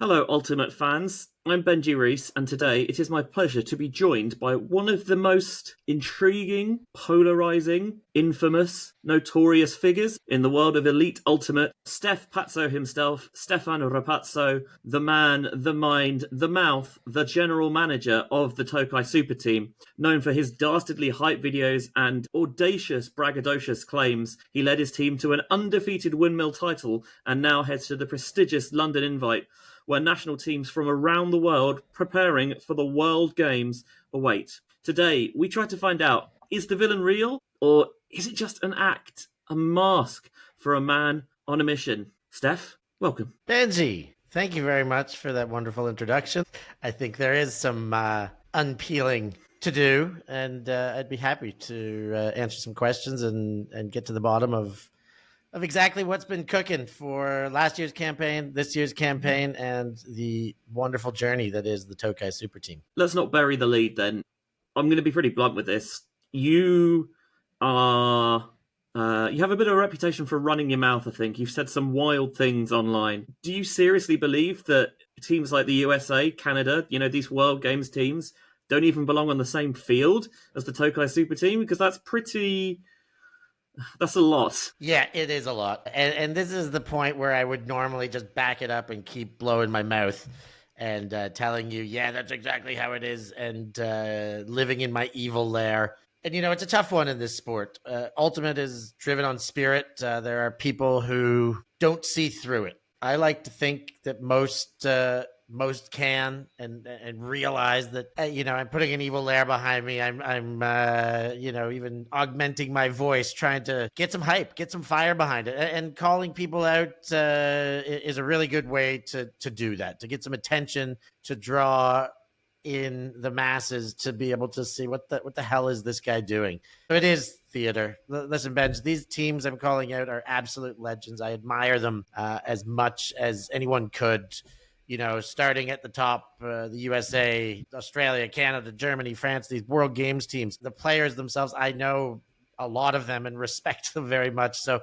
Hello, Ultimate fans. I'm Benji Reese, and today it is my pleasure to be joined by one of the most intriguing, polarizing, infamous, notorious figures in the world of Elite Ultimate, Stef Pazzo himself, Stefan Rapazzo, the man, the mind, the mouth, the general manager of the Tokai Super Team. Known for his dastardly hype videos and audacious, braggadocious claims, he led his team to an undefeated windmill title and now heads to the prestigious London Invite, where national teams from around the world preparing for the World Games await. Today, we try to find out, is the villain real, or is it just an act, a mask for a man on a mission? Stef, welcome. Benji, thank you very much for that wonderful introduction. I think there is some unpeeling to do, and I'd be happy to answer some questions and get to the bottom of exactly what's been cooking for last year's campaign, this year's campaign, and the wonderful journey that is the Tokai Super Team. Let's not bury the lead then. I'm going to be pretty blunt with this. You are... you have a bit of a reputation for running your mouth, I think. You've said some wild things online. Do you seriously believe that teams like the USA, Canada, these World Games teams, don't even belong on the same field as the Tokai Super Team? Because that's a lot. Yeah, it is a lot. And this is the point where I would normally just back it up and keep blowing my mouth and telling you, yeah, that's exactly how it is, and living in my evil lair. And, it's a tough one in this sport. Ultimate is driven on spirit. There are people who don't see through it. I like to think that most can and realize that I'm putting an evil lair behind me. I'm even augmenting my voice, trying to get some hype, get some fire behind it, and calling people out is a really good way to do that, to get some attention, to draw in the masses, to be able to see what the hell is this guy doing. So it is theater. Listen, Benj, these teams I'm calling out are absolute legends. I admire them as much as anyone could. Starting at the top, the USA, Australia, Canada, Germany, France, these World Games teams, the players themselves, I know a lot of them and respect them very much. So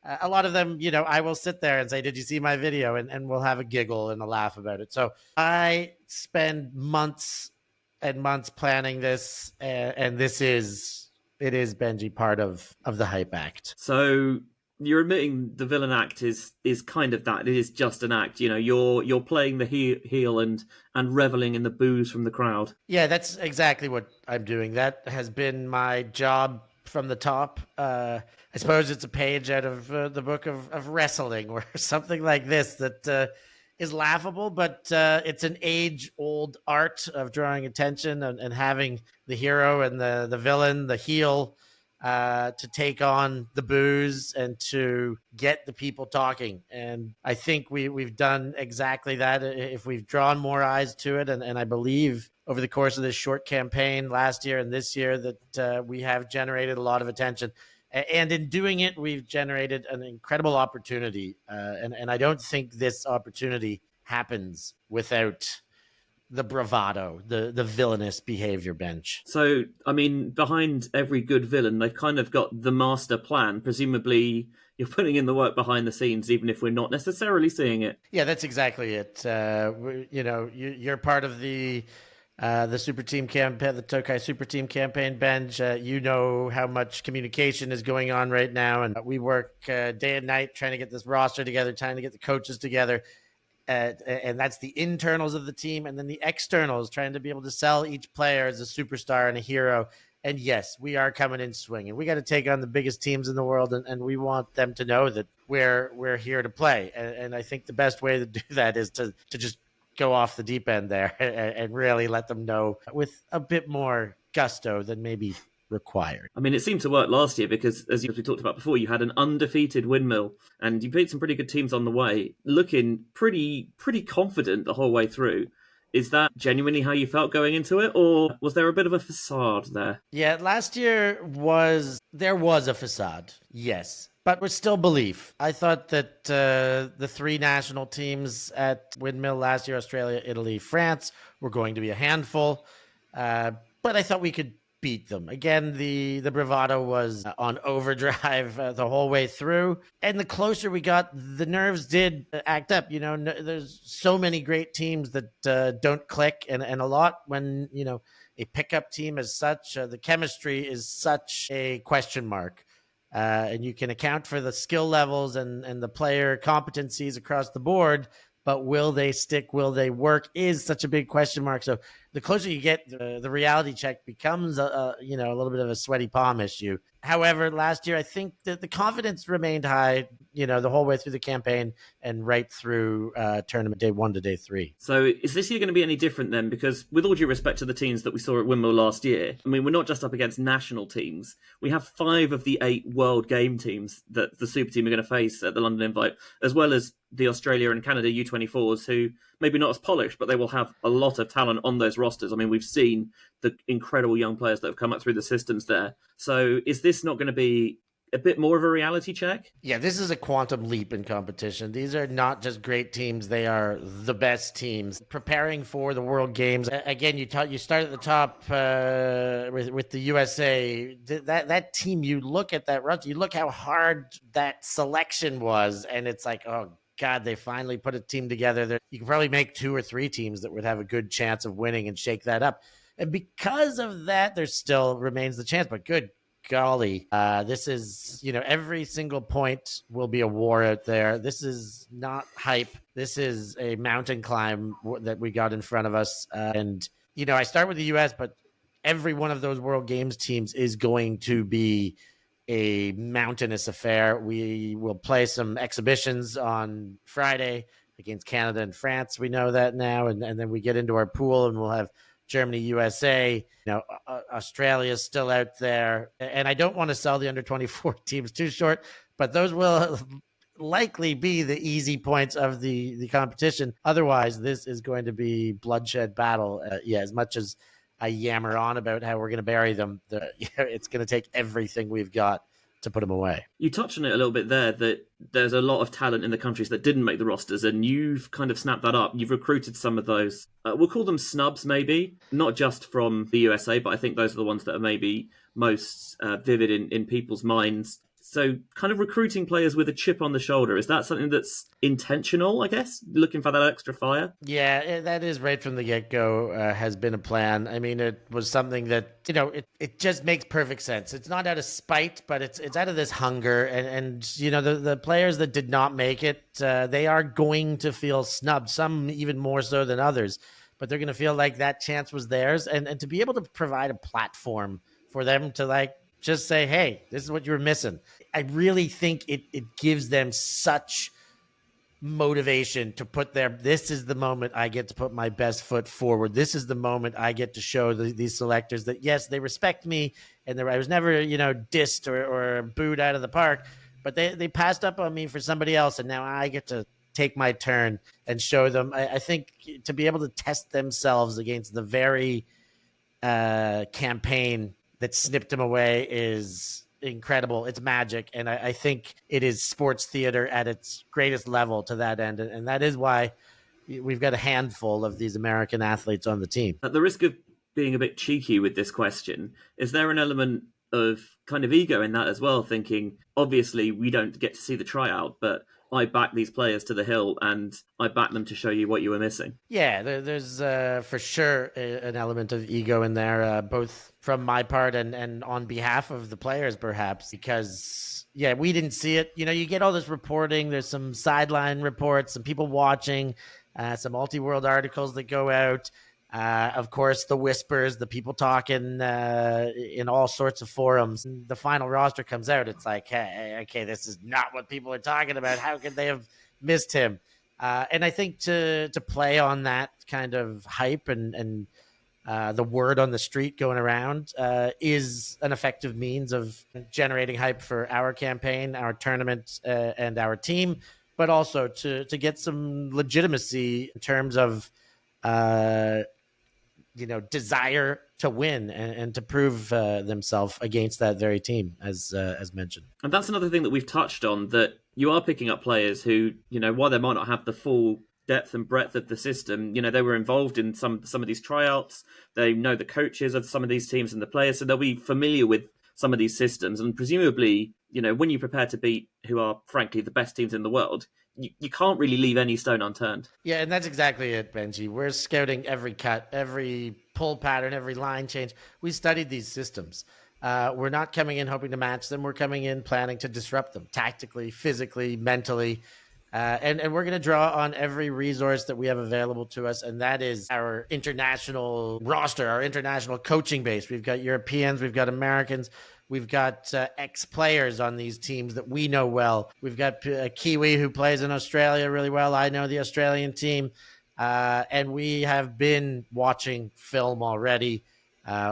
a lot of them, I will sit there and say, did you see my video? And we'll have a giggle and a laugh about it. So I spend months and months planning this, and it is, Benji, part of the hype act. So you're admitting the villain act is kind of that. It is just an act. You're playing the heel and reveling in the boos from the crowd. Yeah, that's exactly what I'm doing. That has been my job from the top. I suppose it's a page out of the book of wrestling or something like this that is laughable, but it's an age-old art of drawing attention and having the hero and the villain, the heel, to take on the boos and to get the people talking. And I think we've done exactly that. If we've drawn more eyes to it, and I believe over the course of this short campaign last year and this year that we have generated a lot of attention. And in doing it, we've generated an incredible opportunity. And I don't think this opportunity happens without the bravado, the villainous behavior, Bench. So, behind every good villain, they've kind of got the master plan. Presumably, you're putting in the work behind the scenes, even if we're not necessarily seeing it. Yeah, that's exactly it. You're part of the Super Team campaign, the Tokai Super Team campaign, Benj. You know how much communication is going on right now, and we work day and night trying to get this roster together, trying to get the coaches together. And that's the internals of the team, and then the externals, trying to be able to sell each player as a superstar and a hero. And yes, we are coming in swinging. We got to take on the biggest teams in the world, and we want them to know that we're here to play. And I think the best way to do that is to just go off the deep end there and really let them know with a bit more gusto than maybe required. It seemed to work last year because, as we talked about before, you had an undefeated windmill and you beat some pretty good teams on the way, looking pretty confident the whole way through. Is that genuinely how you felt going into it, or was there a bit of a facade there? Yeah, last year there was a facade, yes, but with still belief. I thought that the three national teams at Windmill last year, Australia, Italy, France, were going to be a handful, but I thought we could beat them. Again, the bravado was on overdrive the whole way through. And the closer we got, the nerves did act up. There's so many great teams that don't click, and a lot when, a pickup team as such, the chemistry is such a question mark. And you can account for the skill levels and the player competencies across the board, but will they stick? Will they work? Is such a big question mark. So the closer you get, the reality check becomes a little bit of a sweaty palm issue. However, last year I think that the confidence remained high, the whole way through the campaign and right through tournament day 1 to day 3. So is this year going to be any different then? Because with all due respect to the teams that we saw at Windmill last year, I mean, we're not just up against national teams. We have 5 of the 8 world game teams that the super team are going to face at the London Invite, as well as the Australia and Canada U24s, who maybe not as polished, but they will have a lot of talent on those rosters. I mean, we've seen the incredible young players that have come up through the systems there. So is this not going to be a bit more of a reality check? Yeah, this is a quantum leap in competition. These are not just great teams. They are the best teams. Preparing for the World Games. Again, you start at the top with the USA. That team, you look at that roster, you look how hard that selection was, and it's like, oh, God, they finally put a team together. You can probably make 2 or 3 teams that would have a good chance of winning and shake that up. And because of that, there still remains the chance. But good golly, this is, every single point will be a war out there. This is not hype. This is a mountain climb that we got in front of us. And I start with the U.S., but every one of those World Games teams is going to be a mountainous affair. We will play some exhibitions on Friday against Canada and France. We know that now. And then we get into our pool and we'll have Germany, USA, Australia's still out there. And I don't want to sell the under 24 teams too short, but those will likely be the easy points of the competition. Otherwise, this is going to be bloodshed battle. As much as I yammer on about how we're going to bury them, it's going to take everything we've got to put them away. You touched on it a little bit there, that there's a lot of talent in the countries that didn't make the rosters, and you've kind of snapped that up. You've recruited some of those, we'll call them snubs maybe, not just from the USA, but I think those are the ones that are maybe most vivid in people's minds. So kind of recruiting players with a chip on the shoulder, is that something that's intentional, I guess? Looking for that extra fire? Yeah, that is right from the get-go has been a plan. I mean, it was something that, it just makes perfect sense. It's not out of spite, but it's out of this hunger. And the players that did not make it, they are going to feel snubbed, some even more so than others. But they're going to feel like that chance was theirs. And to be able to provide a platform for them to, just say, hey, this is what you were missing. I really think it gives them such motivation to put this is the moment I get to put my best foot forward. This is the moment I get to show these selectors that, yes, they respect me, and I was never, dissed or booed out of the park, but they passed up on me for somebody else, and now I get to take my turn and show them. I think to be able to test themselves against the very campaign that snipped him away is incredible. It's magic. And I think it is sports theater at its greatest level to that end. And that is why we've got a handful of these American athletes on the team. At the risk of being a bit cheeky with this question, is there an element of kind of ego in that as well? Thinking, obviously, we don't get to see the tryout, but I back these players to the hill and I back them to show you what you were missing. Yeah, there's for sure an element of ego in there, both from my part and on behalf of the players, perhaps, because, we didn't see it. You get all this reporting. There's some sideline reports, some people watching, some multi-world articles that go out. Of course, the whispers, the people talking in all sorts of forums. The final roster comes out. It's like, hey, okay, this is not what people are talking about. How could they have missed him? And I think to play on that kind of hype and the word on the street going around is an effective means of generating hype for our campaign, our tournament, and our team, but also to get some legitimacy in terms of desire to win and to prove themselves against that very team, as mentioned. And that's another thing that we've touched on, that you are picking up players who, while they might not have the full depth and breadth of the system. They were involved in some of these tryouts. They know the coaches of some of these teams and the players, so they'll be familiar with some of these systems. And presumably, when you prepare to beat who are frankly the best teams in the world, you can't really leave any stone unturned. Yeah, and that's exactly it, Benji. We're scouting every cut, every pull pattern, every line change. We studied these systems. We're not coming in hoping to match them. We're coming in planning to disrupt them tactically, physically, mentally. And we're going to draw on every resource that we have available to us, and that is our international roster, our international coaching base. We've got Europeans, we've got Americans, we've got ex-players on these teams that we know well. We've got a Kiwi who plays in Australia really well. I know the Australian team, and we have been watching film already.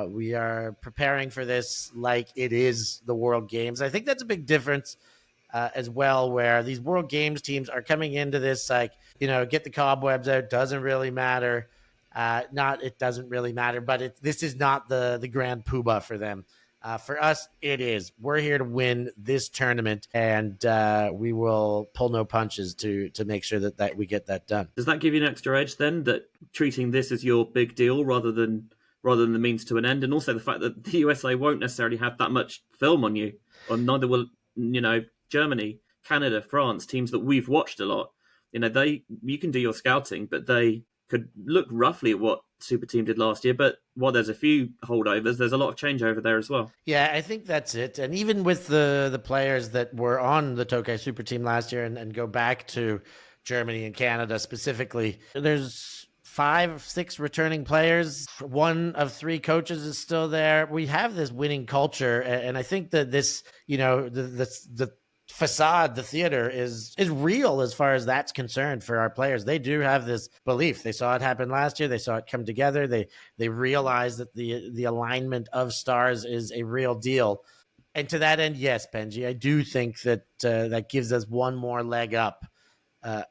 We are preparing for this like it is the World Games. I think that's a big difference as well, where these World Games teams are coming into this like, get the cobwebs out, doesn't really matter. It doesn't really matter, but this is not the grand poobah for them. For us, it is. We're here to win this tournament, and we will pull no punches to make sure that we get that done. Does that give you an extra edge then, that treating this as your big deal rather than the means to an end, and also the fact that the USA won't necessarily have that much film on you, or neither will Germany, Canada, France, teams that we've watched a lot. You can do your scouting, but they could look roughly at what Super Team did last year. But while there's a few holdovers, there's a lot of change over there as well. Yeah, I think that's it. And even with the players that were on the Tokai Super Team last year and go back to Germany and Canada specifically, there's 5, 6 returning players. 1 of 3 coaches is still there. We have this winning culture, and I think that this, the facade, the theater is real as far as that's concerned for our players. They do have this belief. They saw it happen last year. They saw it come together. They realize that the alignment of stars is a real deal. And to that end, yes, Benji, I do think that that gives us one more leg up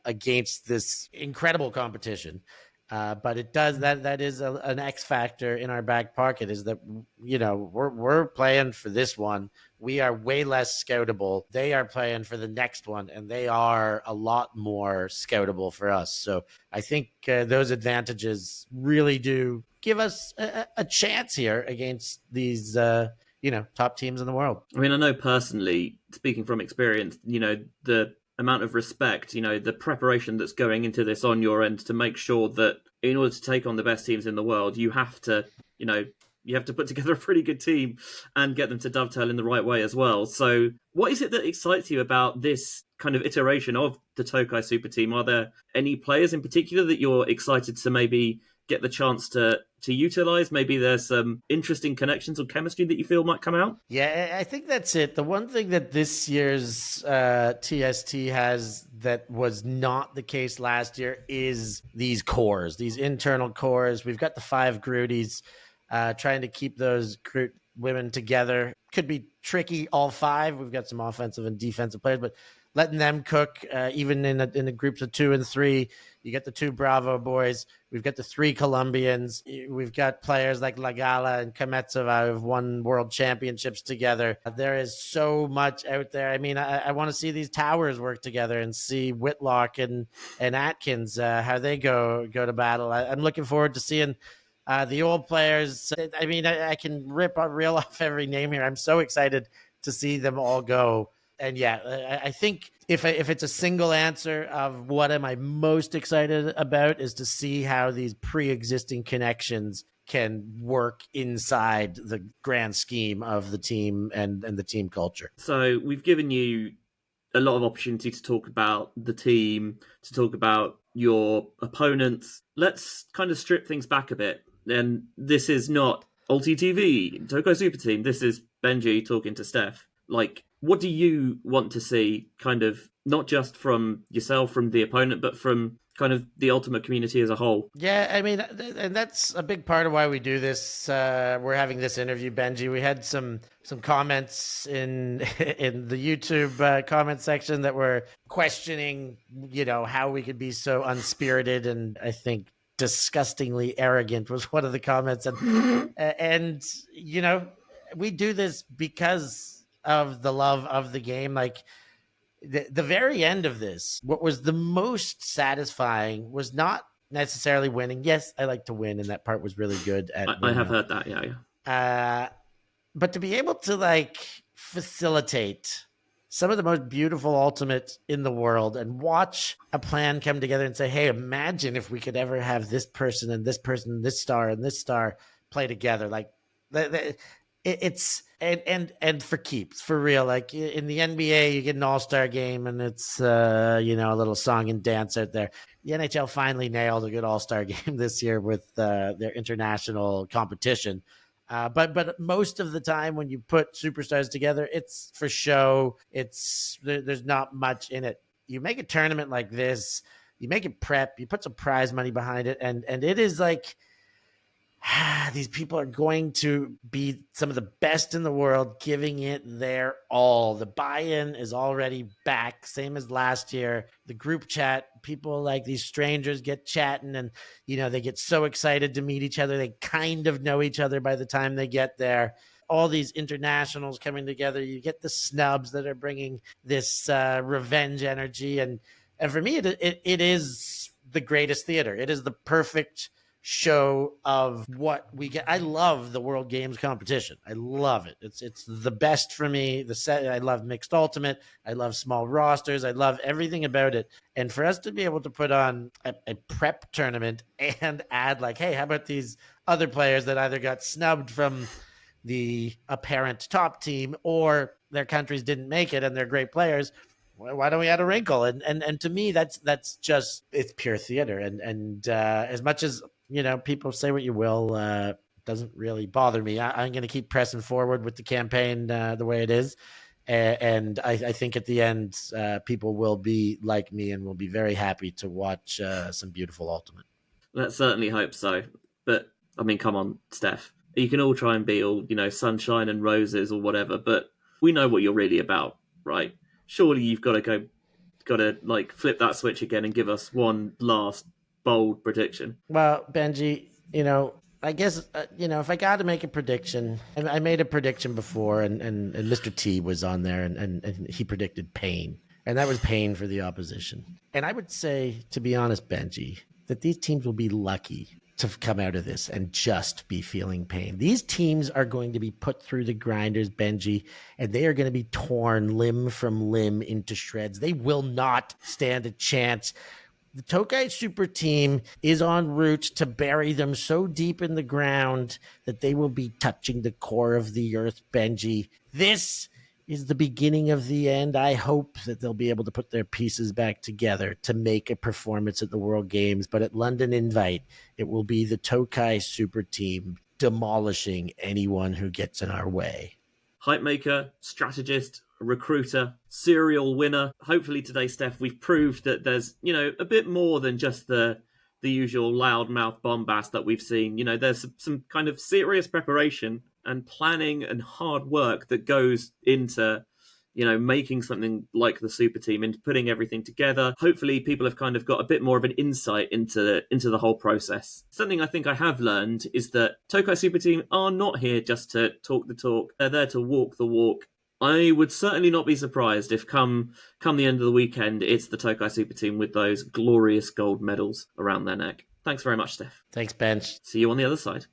against this incredible competition. But it does that is an X factor in our back pocket, is that we're playing for this one. We are way less scoutable. They are playing for the next one, and they are a lot more scoutable for us. So I think those advantages really do give us a chance here against these top teams in the world. I mean, I know personally, speaking from experience, the amount of respect, the preparation that's going into this on your end to make sure that in order to take on the best teams in the world, you have to put together a pretty good team and get them to dovetail in the right way as well. So what is it that excites you about this kind of iteration of the Tokai Super Team? Are there any players in particular that you're excited to maybe get the chance to utilize? Maybe there's some interesting connections or chemistry that you feel might come out? Yeah, I think that's it. The one thing that this year's TST has that was not the case last year is these cores, these internal cores. We've got the 5 Grooties, trying to keep those Groot women together. Could be tricky, all 5. We've got some offensive and defensive players, but letting them cook, even in the groups of 2 and 3. You get the 2 Bravo boys. We've got the 3 Colombians. We've got players like Lagala and Kametsova who've won world championships together. There is so much out there. I mean, I want to see these towers work together and see Whitlock and Atkins, how they go to battle. I'm looking forward to seeing the old players. I mean, I can reel off every name here. I'm so excited to see them all go. And yeah, I think if it's a single answer of what am I most excited about is to see how these pre-existing connections can work inside the grand scheme of the team and the team culture. So we've given you a lot of opportunity to talk about the team, to talk about your opponents. Let's kind of strip things back a bit. And this is not ULTI.TV, Tokai Super Team. This is Benji talking to Stef. Like, what do you want to see, kind of, not just from yourself, from the opponent, but from kind of the Ultimate community as a whole? Yeah, I mean, and that's a big part of why we do this. We're having this interview, Benji. We had some comments in the YouTube comment section that were questioning, how we could be so unspirited, and I think disgustingly arrogant was one of the comments. And we do this because of the love of the game. Like, The very end of this, what was the most satisfying was not necessarily winning. Yes, I like to win, and that part was really good at I have winning. heard that, yeah. But to be able to like facilitate some of the most beautiful ultimates in the world and watch a plan come together and say, hey, imagine if we could ever have this person and this person, this star and this star play together. Like it's and for keeps, for real. Like in the NBA, you get an all-star game and it's a little song and dance out there. The NHL finally nailed a good all-star game this year with their international competition. But most of the time when you put superstars together, it's for show. There's not much in it. You make a tournament like this, you make it prep, you put some prize money behind it, and it is like these people are going to be some of the best in the world, giving it their all. The buy-in is already back, same as last year. The group chat, people like these strangers get chatting and, they get so excited to meet each other. They kind of know each other by the time they get there. All these internationals coming together. You get the snubs that are bringing this revenge energy. And for me, it is the greatest theater. It is the perfect show of what we get. I love the World Games competition. I love it. It's the best for me. I love mixed ultimate. I love small rosters. I love everything about it. And for us to be able to put on a prep tournament and add like, hey, how about these other players that either got snubbed from the apparent top team or their countries didn't make it and they're great players. Why don't we add a wrinkle? And to me, that's just, it's pure theater. And as much as, people say what you will, doesn't really bother me. I'm going to keep pressing forward with the campaign the way it is. And I think at the end, people will be like me and will be very happy to watch some beautiful Ultimate. Let's certainly hope so. But, I mean, come on, Steph. You can all try and be all, sunshine and roses or whatever, but we know what you're really about, right? Surely you've got to like flip that switch again and give us one last bold prediction. Well, Benji, I guess, if I got to make a prediction, and I made a prediction before, and Mr. T was on there, and he predicted pain. And that was pain for the opposition. And I would say, to be honest, Benji, that these teams will be lucky to come out of this and just be feeling pain. These teams are going to be put through the grinders, Benji, and they are going to be torn limb from limb into shreds. They will not stand a chance. The Tokai Super Team is en route to bury them so deep in the ground that they will be touching the core of the earth, Benji. This is the beginning of the end. I hope that they'll be able to put their pieces back together to make a performance at the World Games. But at London Invite, it will be the Tokai Super Team demolishing anyone who gets in our way. Hype maker, strategist, recruiter, serial winner. Hopefully today, Steph, we've proved that there's, a bit more than just the usual loudmouth bombast that we've seen. There's some kind of serious preparation and planning and hard work that goes into, making something like the super team, into putting everything together. Hopefully people have kind of got a bit more of an insight into the whole process. Something I think I have learned is that Tokai Super Team are not here just to talk the talk. They're there to walk the walk. I would certainly not be surprised if come the end of the weekend, it's the Tokai Super Team with those glorious gold medals around their neck. Thanks very much, Steph. Thanks, Bench. See you on the other side.